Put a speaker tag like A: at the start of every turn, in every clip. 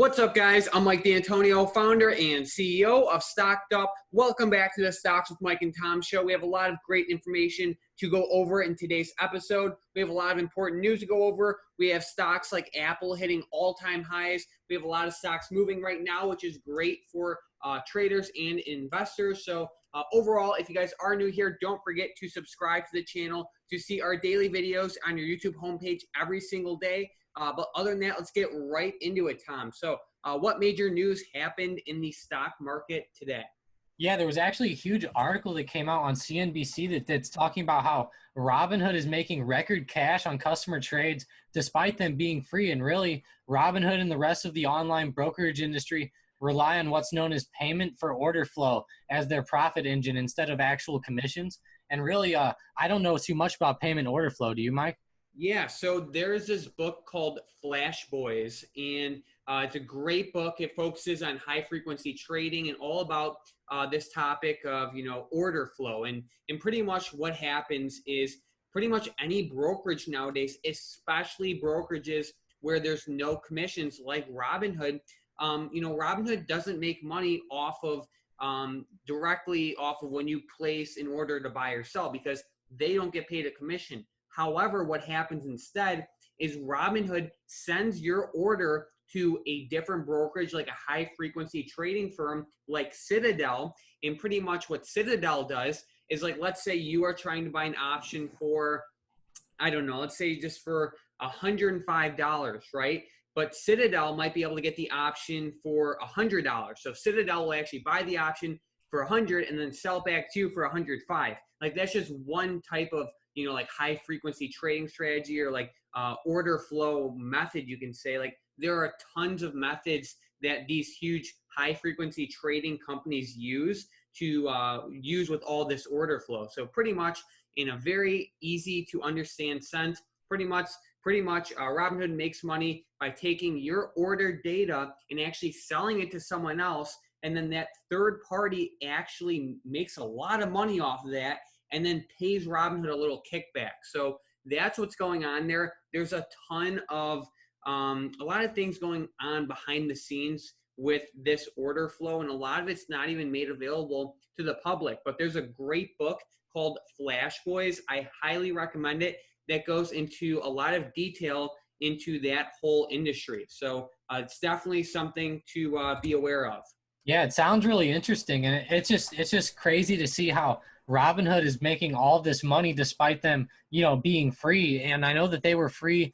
A: What's up, guys? I'm Mike D'Antonio, founder and CEO of StockedUp. Welcome back to the Stocks with Mike and Tom show. We have a lot of great information to go over in today's episode. We have a lot of important news to go over. We have stocks like Apple hitting all-time highs. We have a lot of stocks moving right now, which is great for traders and investors. So overall, if you guys are new here, don't forget to subscribe to the channel to see our daily videos on your YouTube homepage every single day. But other than that, let's get right into it, Tom. So what major news happened in the stock market today?
B: Yeah, there was actually a huge article that came out on CNBC that's talking about how Robinhood is making record cash on customer trades despite them being free. And really, Robinhood and the rest of the online brokerage industry rely on what's known as payment for order flow as their profit engine instead of actual commissions. And really, I don't know too much about payment order flow. Do you, Mike?
A: Yeah, so there's this book called Flash Boys, and it's a great book. It focuses on high-frequency trading and all about this topic of, order flow. And pretty much what happens is pretty much any brokerage nowadays, especially brokerages where there's no commissions like Robinhood, Robinhood doesn't make money off of directly off of when you place an order to buy or sell because they don't get paid a commission. However, what happens instead is Robinhood sends your order to a different brokerage, like a high-frequency trading firm like Citadel. And pretty much what Citadel does is, like, let's say you are trying to buy an option for, I don't know, let's say just for $105, right? But Citadel might be able to get the option for $100. So Citadel will actually buy the option for $100 and then sell back to you for $105. Like, that's just one type of like high frequency trading strategy or like order flow method, you can say. Like, there are tons of methods that these huge high frequency trading companies use to use with all this order flow. So pretty much in a very easy to understand sense, pretty much Robinhood makes money by taking your order data and actually selling it to someone else. And then that third party actually makes a lot of money off of that and then pays Robinhood a little kickback. So that's what's going on there. There's a ton of, a lot of things going on behind the scenes with this order flow, and a lot of it's not even made available to the public. But there's a great book called Flash Boys. I highly recommend it. That goes into a lot of detail into that whole industry. So it's definitely something to be aware of.
B: Yeah, it sounds really interesting, and it's just crazy to see how Robinhood is making all this money despite them, being free. And I know that they were free,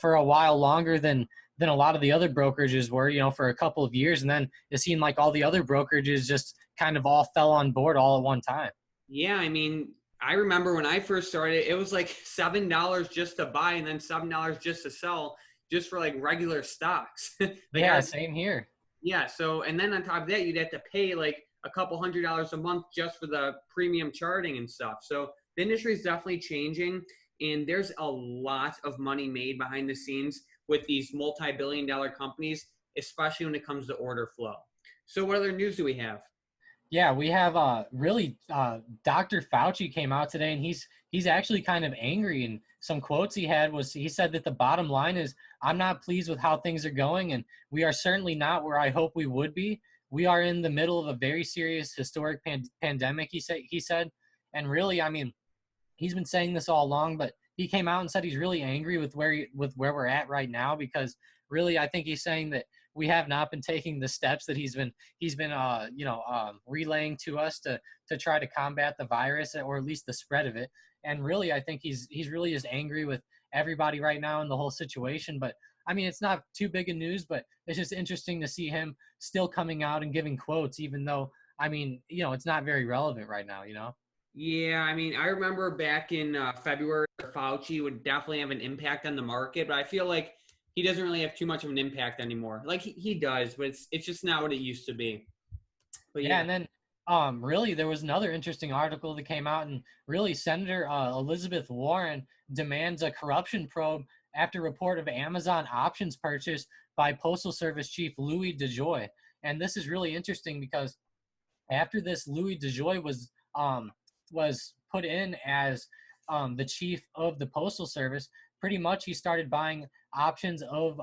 B: for a while longer than a lot of the other brokerages were, for a couple of years, and then it seemed like all the other brokerages just kind of all fell on board all at one time.
A: Yeah, I mean, I remember when I first started, it was like $7 just to buy and then $7 just to sell, just for like regular stocks.
B: Yeah, same here.
A: Yeah, so, and then on top of that, you'd have to pay like a couple $100s a month just for the premium charting and stuff. So the industry is definitely changing, and there's a lot of money made behind the scenes with these multi-billion-dollar companies, especially when it comes to order flow. So what other news do we have?
B: Yeah, we have Dr. Fauci came out today, and he's actually kind of angry. And some quotes he had was, he said that the bottom line is, I'm not pleased with how things are going, and we are certainly not where I hope we would be. We are in the middle of a very serious historic pandemic, he said. And really, I mean, he's been saying this all along, but he came out and said he's really angry with where we're at right now, because really, I think he's saying that we have not been taking the steps that he's been relaying to us to try to combat the virus, or at least the spread of it. And really, I think he's really just angry with everybody right now in the whole situation. But I mean, it's not too big a news, but it's just interesting to see him still coming out and giving quotes, even though, I mean, it's not very relevant right now,
A: Yeah, I mean, I remember back in February, Fauci would definitely have an impact on the market, but I feel like he doesn't really have too much of an impact anymore. Like he does, but it's just not what it used to be. But
B: yeah, and then really there was another interesting article that came out, and really Senator Elizabeth Warren demands a corruption probe after report of Amazon options purchase by Postal Service Chief Louis DeJoy. And this is really interesting because after this, Louis DeJoy was put in as the chief of the Postal Service. Pretty much he started buying options of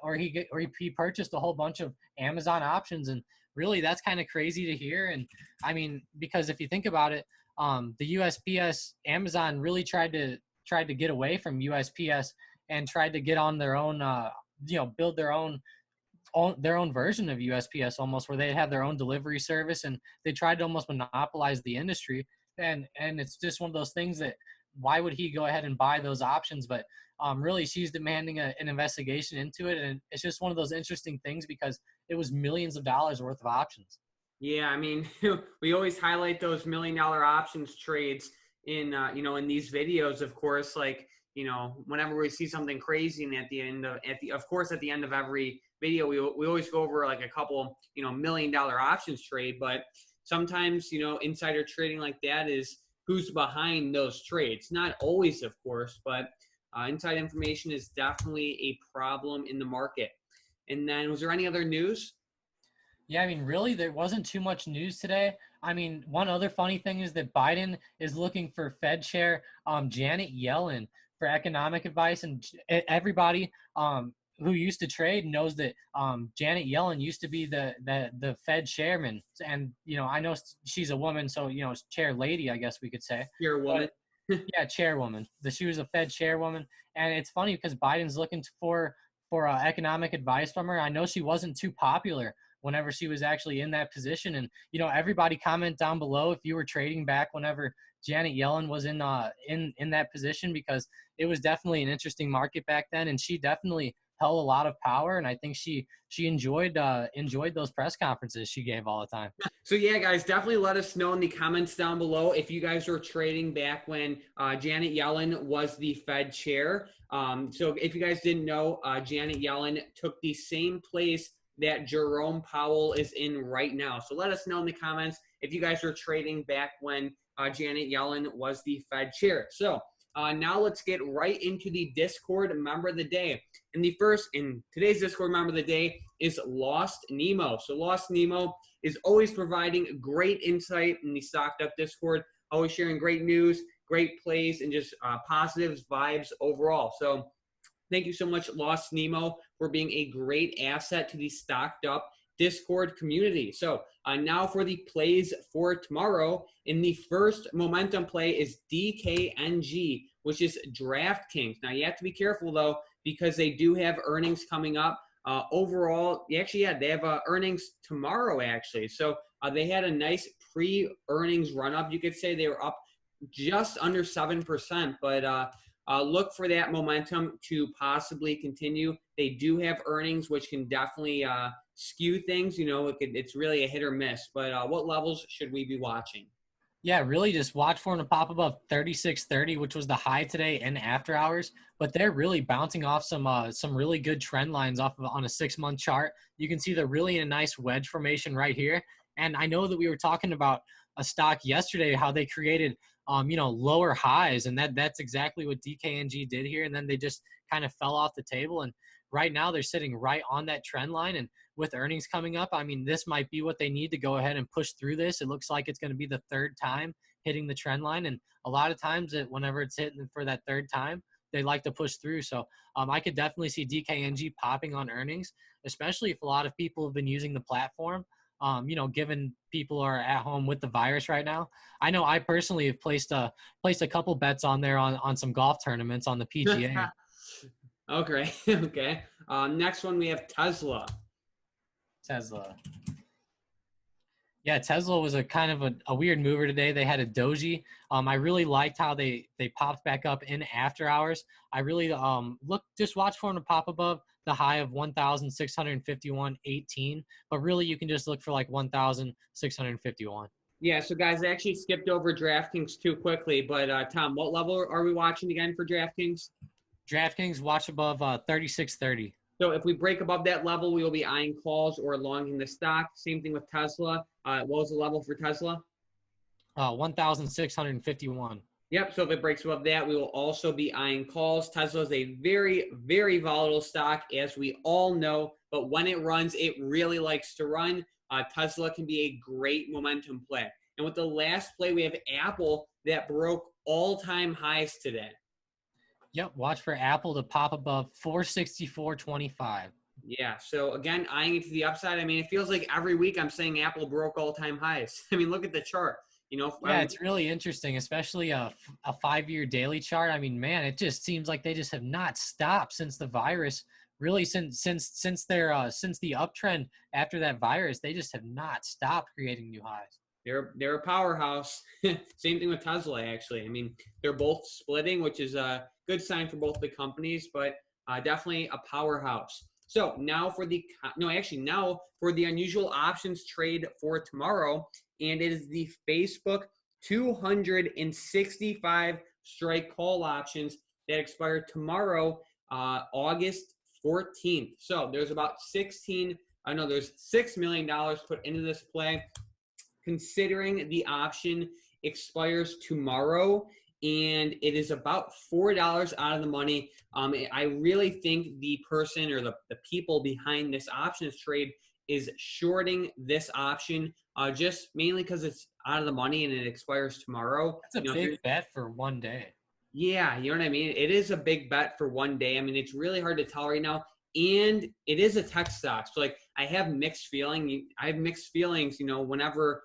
B: or he purchased a whole bunch of Amazon options, and really that's kind of crazy to hear. And I mean, because if you think about it, the USPS, Amazon really tried to get away from USPS and tried to get on their own, build their own version of USPS almost, where they have their own delivery service, and they tried to almost monopolize the industry. And it's just one of those things that why would he go ahead and buy those options? But really, she's demanding an investigation into it, and it's just one of those interesting things because it was millions of dollars worth of options.
A: Yeah, I mean, we always highlight those $1 million options trades in in these videos, of course, like, whenever we see something crazy, and at the end of every video, we always go over like a couple, $1 million options trade. But sometimes, insider trading like that is who's behind those trades. Not always, of course, but inside information is definitely a problem in the market. And then, was there any other news?
B: Yeah, I mean, really, there wasn't too much news today. I mean, one other funny thing is that Biden is looking for Fed Chair Janet Yellen for economic advice, and everybody who used to trade knows that Janet Yellen used to be the Fed chairman, and I know she's a woman, so chair lady, I guess we could say.
A: You're a woman.
B: But, yeah, chairwoman. She was a Fed chairwoman, and it's funny because Biden's looking for economic advice from her. I know she wasn't too popular whenever she was actually in that position, and everybody comment down below if you were trading back whenever Janet Yellen was in that position, because it was definitely an interesting market back then, and she definitely held a lot of power, and I think she enjoyed those press conferences she gave all the time.
A: So yeah, guys, definitely let us know in the comments down below if you guys were trading back when Janet Yellen was the Fed chair. So if you guys didn't know, Janet Yellen took the same place that Jerome Powell is in right now. So let us know in the comments if you guys were trading back when Janet Yellen was the Fed chair. So now let's get right into the Discord member of the day. And in today's Discord member of the day is Lost Nemo. So Lost Nemo is always providing great insight in the StockedUp Discord, always sharing great news, great plays, and just positive vibes overall. So thank you so much, Lost Nemo, for being a great asset to the StockedUp Discord community. So now for the plays for tomorrow. In the first momentum play is DKNG, which is DraftKings. Now you have to be careful though, because they do have earnings coming up. Overall, they have earnings tomorrow actually. So they had a nice pre-earnings run up. You could say they were up just under 7%, but look for that momentum to possibly continue. They do have earnings, which can definitely skew things. It's really a hit or miss. But what levels should we be watching?
B: Yeah, really just watch for them to pop above 36.30, which was the high today in after hours. But they're really bouncing off some really good trend lines on a 6-month chart. You can see they're really in a nice wedge formation right here. And I know that we were talking about a stock yesterday, how they created lower highs, and that's exactly what DKNG did here. And then they just kind of fell off the table. And right now they're sitting right on that trend line. And with earnings coming up, I mean, this might be what they need to go ahead and push through this. It looks like it's going to be the third time hitting the trend line. And a lot of times whenever it's hitting for that third time, they like to push through. So I could definitely see DKNG popping on earnings, especially if a lot of people have been using the platform. Given people are at home with the virus right now. I know I personally have placed a couple bets on there on some golf tournaments on the PGA.
A: Okay. Okay. Next one, we have Tesla.
B: Yeah, Tesla was a kind of a weird mover today. They had a doji. I really liked how they popped back up in after hours. I really just watch for them to pop above the high of 1,651.18. But really, you can just look for like 1,651.
A: Yeah, so guys, I actually skipped over DraftKings too quickly. But Tom, what level are we watching again for DraftKings?
B: DraftKings, watch above 36.30.
A: So if we break above that level, we will be eyeing calls or longing the stock. Same thing with Tesla. What was the level for Tesla?
B: 1,651.
A: Yep. So if it breaks above that, we will also be eyeing calls. Tesla is a very, very volatile stock, as we all know. But when it runs, it really likes to run. Tesla can be a great momentum play. And with the last play, we have Apple that broke all-time highs today.
B: Yep. Watch for Apple to pop above 464.25.
A: Yeah. So again, eyeing it to the upside. I mean, it feels like every week I'm saying Apple broke all-time highs. I mean, look at the chart. You know,
B: Yeah, it's really interesting, especially a 5-year daily chart. I mean, man, it just seems like they just have not stopped since the virus. Really, since the uptrend after that virus, they just have not stopped creating new highs.
A: they're a powerhouse. Same thing with Tesla, actually. I mean, they're both splitting, which is a good sign for both the companies, but definitely a powerhouse. So now for the now for the unusual options trade for tomorrow, and it is the Facebook 265 strike call options that expire tomorrow, August 14th. So there's about there's $6 million put into this play, considering the option expires tomorrow and it is about $4 out of the money. I really think the person or the people behind this options trade is shorting this option, just mainly because it's out of the money and it expires tomorrow.
B: That's a big bet for one day.
A: Yeah, you know what I mean? It is a big bet for one day. I mean, it's really hard to tell right now. And it is a tech stock. So, like, I have mixed feelings, whenever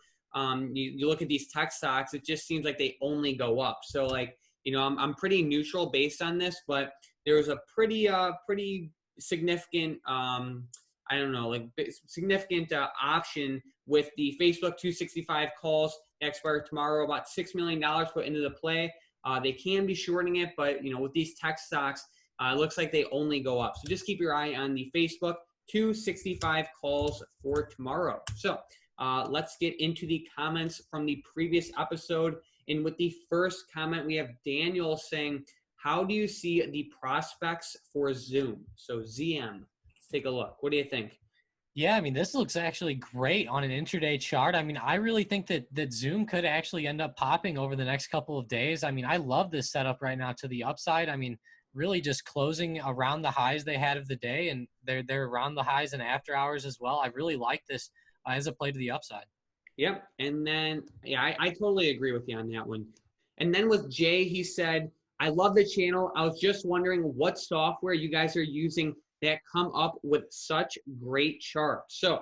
A: you look at these tech stocks, it just seems like they only go up. So, like, I'm pretty neutral based on this, but there's a pretty significant, significant option with the Facebook 265 calls that expire tomorrow, about $6 million put into the play. They can be shorting it, but with these tech stocks, it looks like they only go up. So just keep your eye on the Facebook 265 calls for tomorrow. So let's get into the comments from the previous episode. And with the first comment, we have Daniel saying, how do you see the prospects for Zoom? So ZM, let's take a look. What do you think?
B: Yeah, I mean, this looks actually great on an intraday chart. I mean, I really think that Zoom could actually end up popping over the next couple of days. I mean, I love this setup right now to the upside. I mean, really just closing around the highs they had of the day, and they're around the highs and after hours as well. I really like this as a play to the upside.
A: Yep. And then, yeah, I totally agree with you on that one. And then with Jay, he said, I love the channel. I was just wondering what software you guys are using that come up with such great charts. So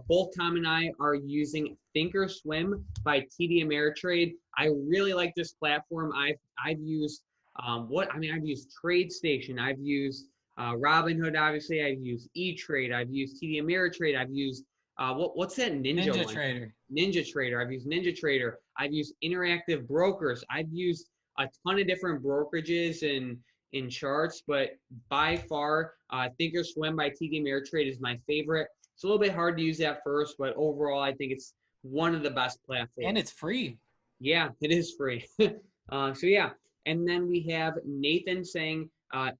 A: both Tom and I are using Thinkorswim by TD Ameritrade. I really like this platform. I've used I've used TradeStation. I've used Robinhood, obviously. I've used E-Trade. I've used TD Ameritrade. I've used what's that Ninja one?
B: Trader.
A: Ninja Trader. I've used Ninja Trader. I've used Interactive Brokers. I've used a ton of different brokerages and in charts, but by far, Thinkorswim by TD Ameritrade is my favorite. It's a little bit hard to use that first, but overall, I think it's one of the best platforms.
B: And it's free.
A: Yeah, it is free. So yeah, and then we have Nathan saying,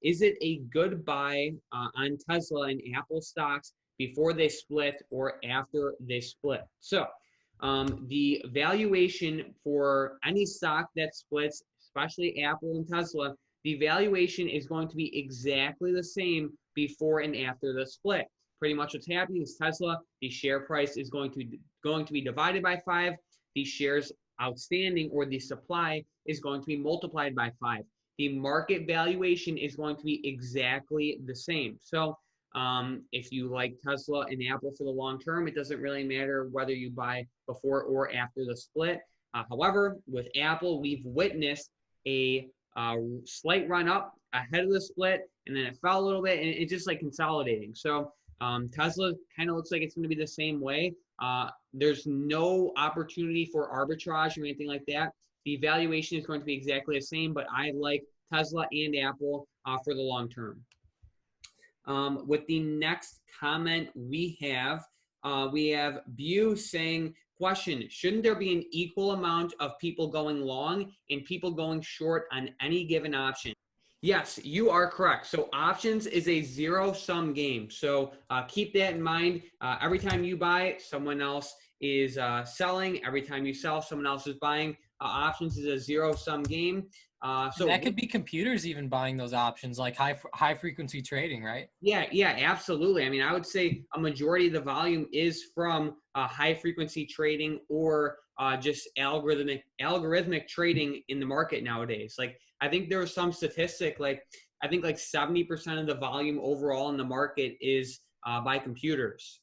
A: is it a good buy on Tesla and Apple stocks before they split or after they split? So the valuation for any stock that splits, especially Apple and Tesla, the valuation is going to be exactly the same before and after the split. Pretty much what's happening is Tesla, the share price is going to be divided by 5. The shares outstanding, or the supply, is going to be multiplied by 5. The market valuation is going to be exactly the same. So if you like Tesla and Apple for the long term, it doesn't really matter whether you buy before or after the split. However, with Apple, we've witnessed a slight run up ahead of the split, and then it fell a little bit, and it's just like consolidating. So Tesla kind of looks like it's going to be the same way. There's no opportunity for arbitrage or anything like that. The valuation is going to be exactly the same, but I like Tesla and Apple for the long term. With the next comment we have Bu saying, question, shouldn't there be an equal amount of people going long and people going short on any given option? Yes, you are correct. So options is a zero-sum game. So keep that in mind. Every time you buy, someone else is selling. Every time you sell, someone else is buying. options is a zero-sum game.
B: And that could be computers even buying those options, like high frequency trading, right?
A: Yeah, absolutely. I mean, I would say a majority of the volume is from high frequency trading or just algorithmic trading in the market nowadays. Like, I think there was some statistic, like I think like 70% of the volume overall in the market is by computers.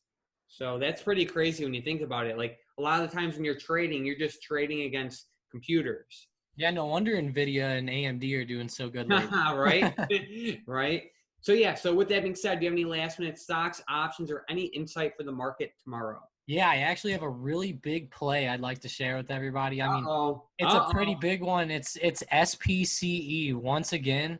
A: So that's pretty crazy when you think about it. Like, a lot of the times when you're trading, you're just trading against computers.
B: Yeah, no wonder Nvidia and AMD are doing so good lately.
A: Right? Right. So yeah, so with that being said, do you have any last minute stocks, options, or any insight for the market tomorrow?
B: Yeah, I actually have a really big play I'd like to share with everybody. I mean,
A: Uh-oh.
B: it's a pretty big one. It's SPCE once again.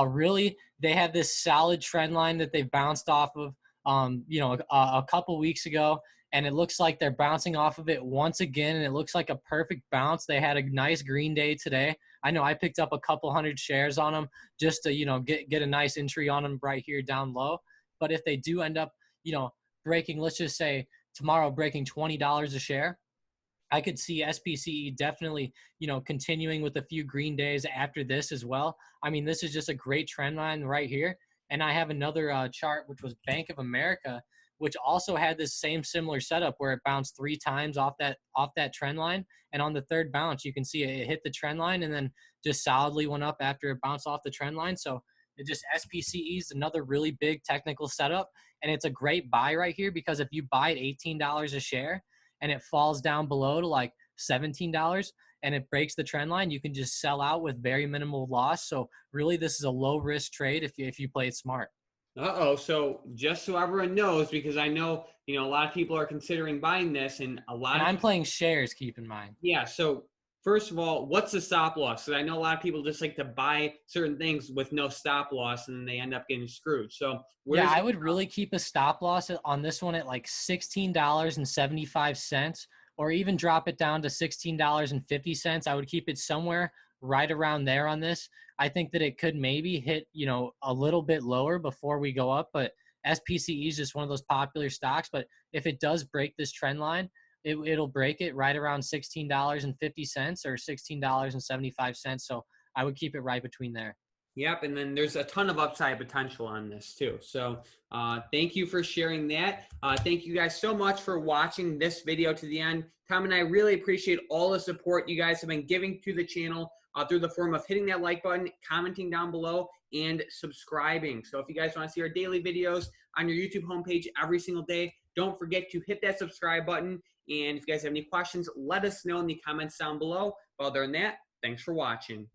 B: Really, they had this solid trend line that they bounced off of, a couple weeks ago, and it looks like they're bouncing off of it once again, and it looks like a perfect bounce. They had a nice green day today. I know I picked up a couple hundred shares on them just to get a nice entry on them right here down low. But if they do end up breaking, let's just say tomorrow breaking $20 a share, I could see SPCE definitely, continuing with a few green days after this as well. I mean, this is just a great trend line right here. And I have another chart, which was Bank of America, which also had this same similar setup where it bounced 3 times off that trend line. And on the third bounce, you can see it hit the trend line and then just solidly went up after it bounced off the trend line. So it just SPCE is another really big technical setup. And it's a great buy right here because if you buy at $18 a share, and it falls down below to like $17 and it breaks the trend line, you can just sell out with very minimal loss. So really, this is a low risk trade if you play it smart.
A: So just so everyone knows, because I know, a lot of people are considering buying this and a lot
B: And
A: of
B: I'm playing shares, keep in mind.
A: yeah. So first of all, what's the stop loss? Because I know a lot of people just like to buy certain things with no stop loss and they end up getting screwed. So
B: Yeah,
A: where's
B: I would really keep a stop loss on this one at like $16.75, or even drop it down to $16.50. I would keep it somewhere right around there on this. I think that it could maybe hit, a little bit lower before we go up, but SPCE is just one of those popular stocks. But if it does break this trend line, it'll break it right around $16.50 or $16.75. So I would keep it right between there.
A: Yep, and then there's a ton of upside potential on this too. So thank you for sharing that. Thank you guys so much for watching this video to the end. Tom and I really appreciate all the support you guys have been giving to the channel through the form of hitting that like button, commenting down below, and subscribing. So if you guys want to see our daily videos on your YouTube homepage every single day, don't forget to hit that subscribe button. And if you guys have any questions, let us know in the comments down below. Other than that, thanks for watching.